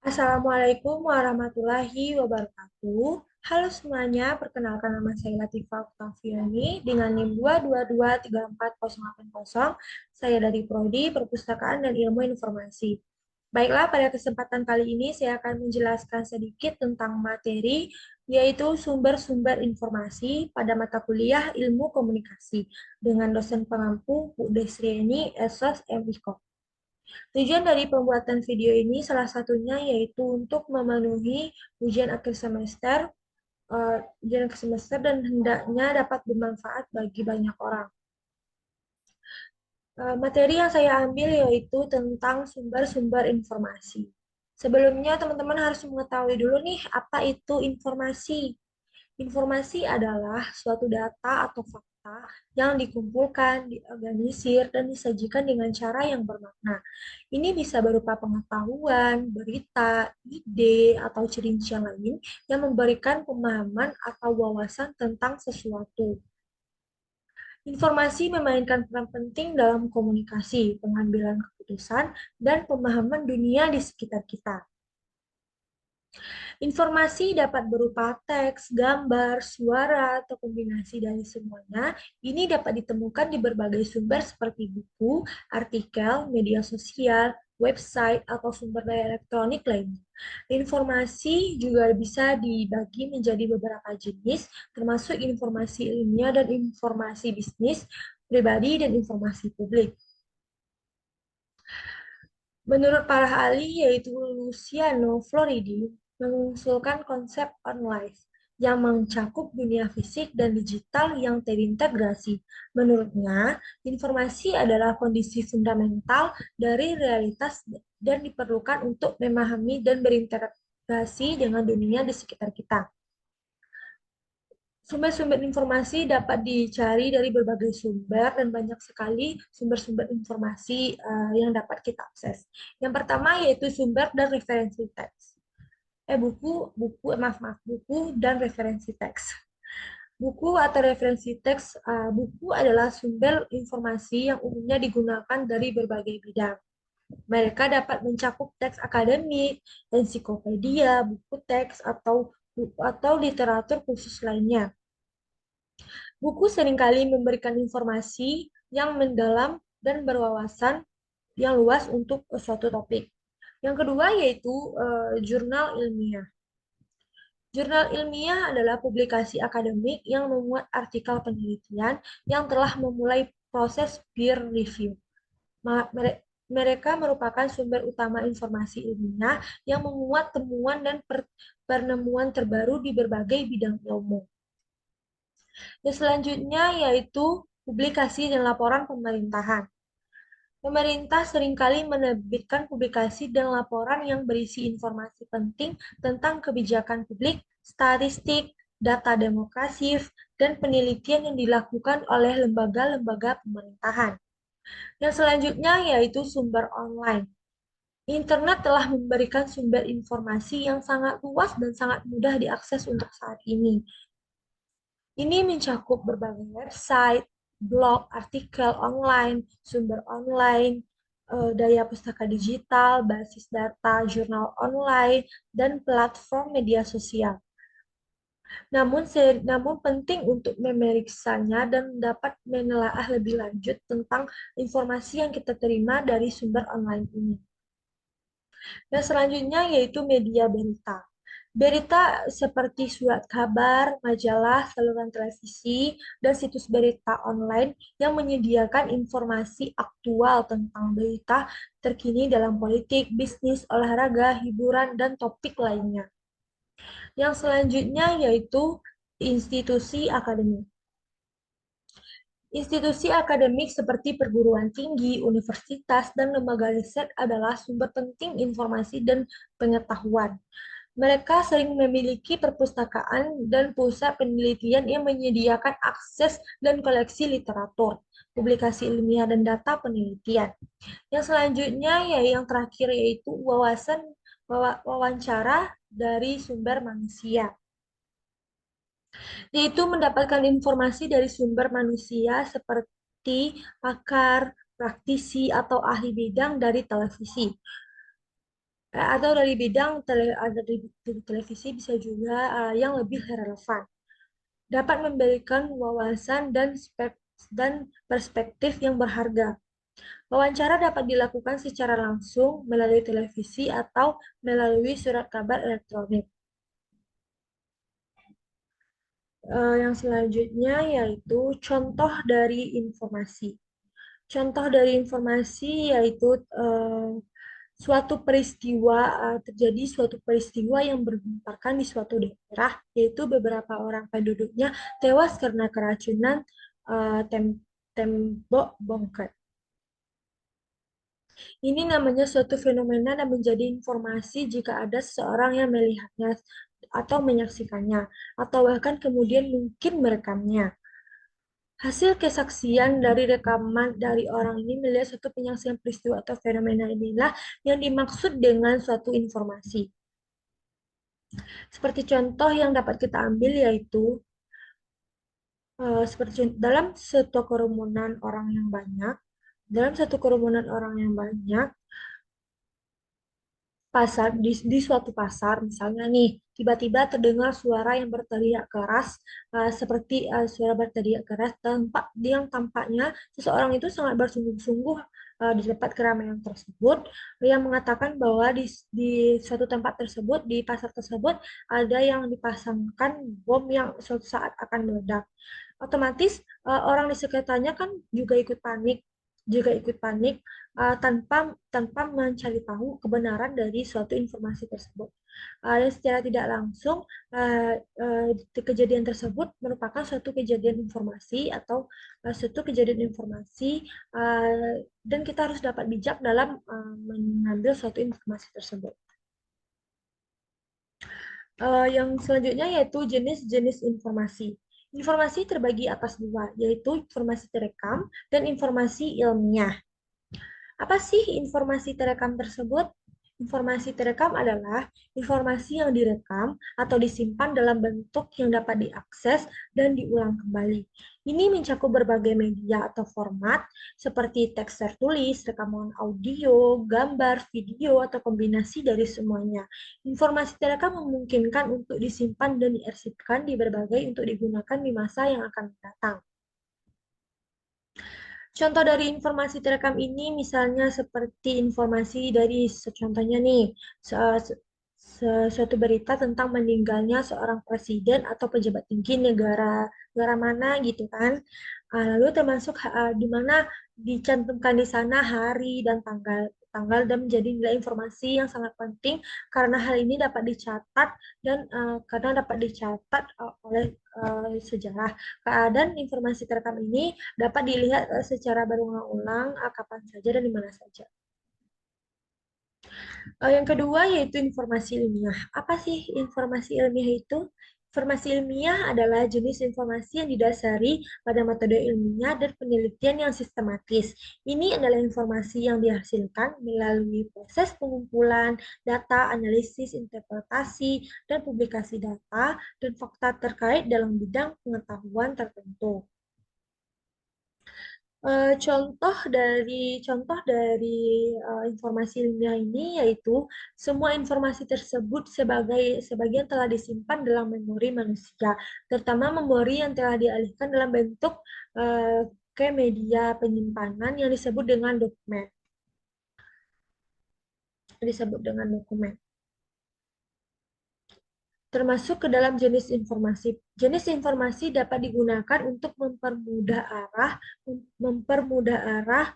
Assalamualaikum warahmatullahi wabarakatuh. Halo semuanya, perkenalkan nama saya Latifah Oktaviani dengan NIM 2223408. Saya dari Prodi Perpustakaan dan Ilmu Informasi. Baiklah, pada kesempatan kali ini saya akan menjelaskan sedikit tentang materi, yaitu sumber-sumber informasi pada mata kuliah Ilmu Komunikasi dengan dosen pengampu Bu Desriani Esos M. Tujuan dari pembuatan video ini salah satunya yaitu untuk memenuhi ujian akhir semester, dan hendaknya dapat bermanfaat bagi banyak orang. Materi yang saya ambil yaitu tentang sumber-sumber informasi. Sebelumnya teman-teman harus mengetahui dulu nih apa itu informasi. Informasi adalah suatu data atau fakta yang dikumpulkan, diorganisir, dan disajikan dengan cara yang bermakna. Ini bisa berupa pengetahuan, berita, ide, atau rincian lain yang memberikan pemahaman atau wawasan tentang sesuatu. Informasi memainkan peran penting dalam komunikasi, pengambilan keputusan, dan pemahaman dunia di sekitar kita. Informasi dapat berupa teks, gambar, suara, atau kombinasi dari semuanya. Ini dapat ditemukan di berbagai sumber seperti buku, artikel, media sosial, website, atau sumber daya elektronik lainnya. Informasi juga bisa dibagi menjadi beberapa jenis, termasuk informasi ilmiah dan informasi bisnis, pribadi, dan informasi publik. Menurut para ahli, yaitu Luciano Floridi, mengusulkan konsep on life yang mencakup dunia fisik dan digital yang terintegrasi. Menurutnya, informasi adalah kondisi fundamental dari realitas dan diperlukan untuk memahami dan berinteraksi dengan dunia di sekitar kita. Sumber-sumber informasi dapat dicari dari berbagai sumber dan banyak sekali sumber-sumber informasi yang dapat kita akses. Yang pertama yaitu sumber dan referensi teks. Buku dan referensi teks. Buku atau referensi teks, buku adalah sumber informasi yang umumnya digunakan dari berbagai bidang. Mereka dapat mencakup teks akademik, ensiklopedia, buku teks, atau literatur khusus lainnya. Buku seringkali memberikan informasi yang mendalam dan berwawasan yang luas untuk suatu topik. Yang kedua yaitu jurnal ilmiah. Jurnal ilmiah adalah publikasi akademik yang memuat artikel penelitian yang telah memulai proses peer review. Mereka merupakan sumber utama informasi ilmiah yang memuat temuan dan penemuan terbaru di berbagai bidang ilmu. Yang selanjutnya yaitu publikasi dan laporan pemerintahan. Pemerintah seringkali menerbitkan publikasi dan laporan yang berisi informasi penting tentang kebijakan publik, statistik, data demografis, dan penelitian yang dilakukan oleh lembaga-lembaga pemerintahan. Yang selanjutnya yaitu sumber online. Internet telah memberikan sumber informasi yang sangat luas dan sangat mudah diakses untuk saat ini. Ini mencakup berbagai website, blog, artikel online, sumber online, daya pustaka digital, basis data, jurnal online, dan platform media sosial. Namun penting untuk memeriksanya dan dapat menelaah lebih lanjut tentang informasi yang kita terima dari sumber online ini. Dan selanjutnya yaitu media berita. Berita seperti surat kabar, majalah, saluran televisi, dan situs berita online yang menyediakan informasi aktual tentang berita terkini dalam politik, bisnis, olahraga, hiburan, dan topik lainnya. Yang selanjutnya yaitu institusi akademik. Institusi akademik seperti perguruan tinggi, universitas, dan lembaga riset adalah sumber penting informasi dan pengetahuan. Mereka sering memiliki perpustakaan dan pusat penelitian yang menyediakan akses dan koleksi literatur, publikasi ilmiah, dan data penelitian. Yang selanjutnya, yang terakhir yaitu wawancara dari sumber manusia, yaitu mendapatkan informasi dari sumber manusia seperti pakar, praktisi, atau ahli bidang dari televisi, atau dari bidang ada di televisi bisa juga yang lebih relevan. Dapat memberikan wawasan dan perspektif yang berharga. Wawancara dapat dilakukan secara langsung melalui televisi atau melalui surat kabar elektronik. Yang selanjutnya yaitu contoh dari informasi. Contoh dari informasi yaitu suatu peristiwa terjadi suatu peristiwa yang bergemparkan di suatu daerah, yaitu beberapa orang penduduknya tewas karena keracunan tembok bongkar. Ini namanya suatu fenomena dan menjadi informasi jika ada seseorang yang melihatnya atau menyaksikannya, atau bahkan kemudian mungkin merekamnya. Hasil kesaksian dari rekaman dari orang ini melihat suatu penyaksian peristiwa atau fenomena inilah yang dimaksud dengan suatu informasi. Seperti contoh yang dapat kita ambil yaitu seperti dalam satu kerumunan orang yang banyak, dalam satu kerumunan orang yang banyak, di suatu pasar misalnya nih tiba-tiba terdengar suara yang berteriak keras seperti suara berteriak keras yang tampaknya seseorang itu sangat bersungguh-sungguh di tempat keramaian tersebut yang mengatakan bahwa di suatu tempat tersebut di pasar tersebut ada yang dipasangkan bom yang suatu saat akan meledak. Otomatis orang di sekitarnya kan juga ikut panik tanpa tanpa mencari tahu kebenaran dari suatu informasi tersebut. Dan secara tidak langsung kejadian tersebut merupakan suatu kejadian informasi atau suatu kejadian informasi dan kita harus dapat bijak dalam mengambil suatu informasi tersebut. Yang selanjutnya yaitu jenis-jenis informasi. Informasi terbagi atas dua, yaitu informasi terekam dan informasi ilmiah. Apa sih informasi terekam tersebut? Informasi terekam adalah informasi yang direkam atau disimpan dalam bentuk yang dapat diakses dan diulang kembali. Ini mencakup berbagai media atau format seperti teks tertulis, rekaman audio, gambar, video, atau kombinasi dari semuanya. Informasi terekam memungkinkan untuk disimpan dan diarsipkan di berbagai untuk digunakan di masa yang akan datang. Contoh dari informasi terekam ini misalnya seperti informasi dari contohnya nih suatu berita tentang meninggalnya seorang presiden atau pejabat tinggi negara negara mana gitu kan. Lalu termasuk di mana dicantumkan di sana hari dan tanggal tanggal dan menjadi nilai informasi yang sangat penting karena hal ini dapat dicatat dan karena dapat dicatat oleh sejarah. Keadaan informasi terekam ini dapat dilihat secara berulang-ulang kapan saja dan di mana saja. Yang kedua yaitu informasi ilmiah. Apa sih informasi ilmiah itu? Informasi ilmiah adalah jenis informasi yang didasari pada metode ilmiah dan penelitian yang sistematis. Ini adalah informasi yang dihasilkan melalui proses pengumpulan data, analisis, interpretasi, dan publikasi data dan fakta terkait dalam bidang pengetahuan tertentu. Contoh dari informasi ilmiah ini yaitu semua informasi tersebut sebagian telah disimpan dalam memori manusia, terutama memori yang telah dialihkan dalam bentuk ke media penyimpanan yang disebut dengan dokumen. Termasuk ke dalam jenis informasi. Jenis informasi dapat digunakan untuk mempermudah arah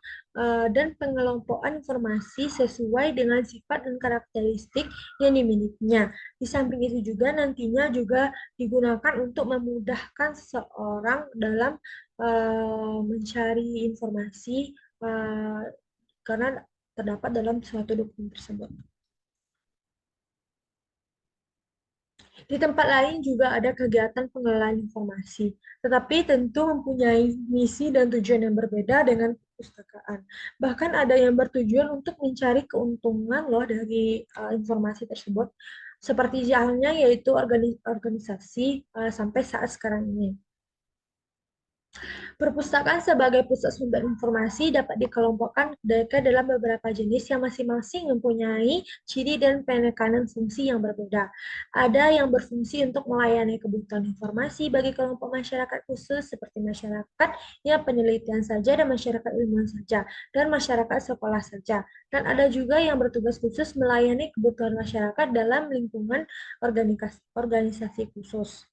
dan pengelompokan informasi sesuai dengan sifat dan karakteristik yang dimilikinya. Di samping itu juga nantinya juga digunakan untuk memudahkan seseorang dalam mencari informasi karena terdapat dalam suatu dokumen tersebut. Di tempat lain juga ada kegiatan pengelolaan informasi, tetapi tentu mempunyai misi dan tujuan yang berbeda dengan perpustakaan. Bahkan ada yang bertujuan untuk mencari keuntungan loh dari informasi tersebut, seperti halnya yaitu organisasi sampai saat sekarang ini. Perpustakaan sebagai pusat sumber informasi dapat dikelompokkan dalam beberapa jenis yang masing-masing mempunyai ciri dan penekanan fungsi yang berbeda. Ada yang berfungsi untuk melayani kebutuhan informasi bagi kelompok masyarakat khusus seperti masyarakat yang penelitian saja dan masyarakat ilmuwan saja, dan masyarakat sekolah saja. Dan ada juga yang bertugas khusus melayani kebutuhan masyarakat dalam lingkungan organisasi khusus.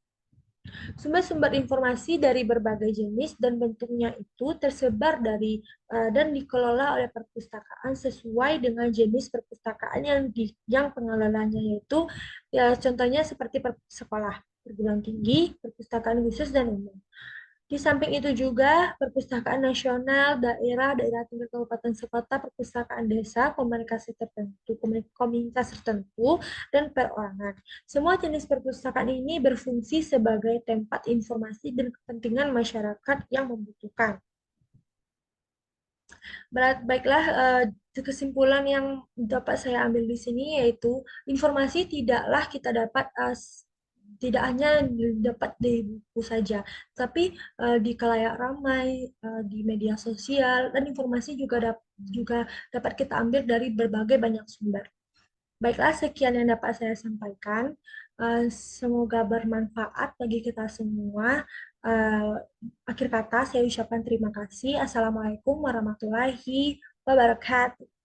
Sumber-sumber informasi dari berbagai jenis dan bentuknya itu tersebar dan dikelola oleh perpustakaan sesuai dengan jenis perpustakaan yang pengelolanya yaitu ya contohnya seperti sekolah, perguruan tinggi, perpustakaan khusus dan umum. Di samping itu juga perpustakaan nasional, daerah tingkat kabupaten sekota, perpustakaan desa, komunitas tertentu, dan perorangan. Semua jenis perpustakaan ini berfungsi sebagai tempat informasi dan kepentingan masyarakat yang membutuhkan. Baiklah, kesimpulan yang dapat saya ambil di sini yaitu informasi tidaklah kita dapat tidak hanya dapat di buku saja, tapi di khalayak ramai, di media sosial, dan informasi juga dapat kita ambil dari berbagai banyak sumber. Baiklah, sekian yang dapat saya sampaikan. Semoga bermanfaat bagi kita semua. Eh, Akhir kata, saya ucapkan terima kasih. Assalamualaikum warahmatullahi wabarakatuh.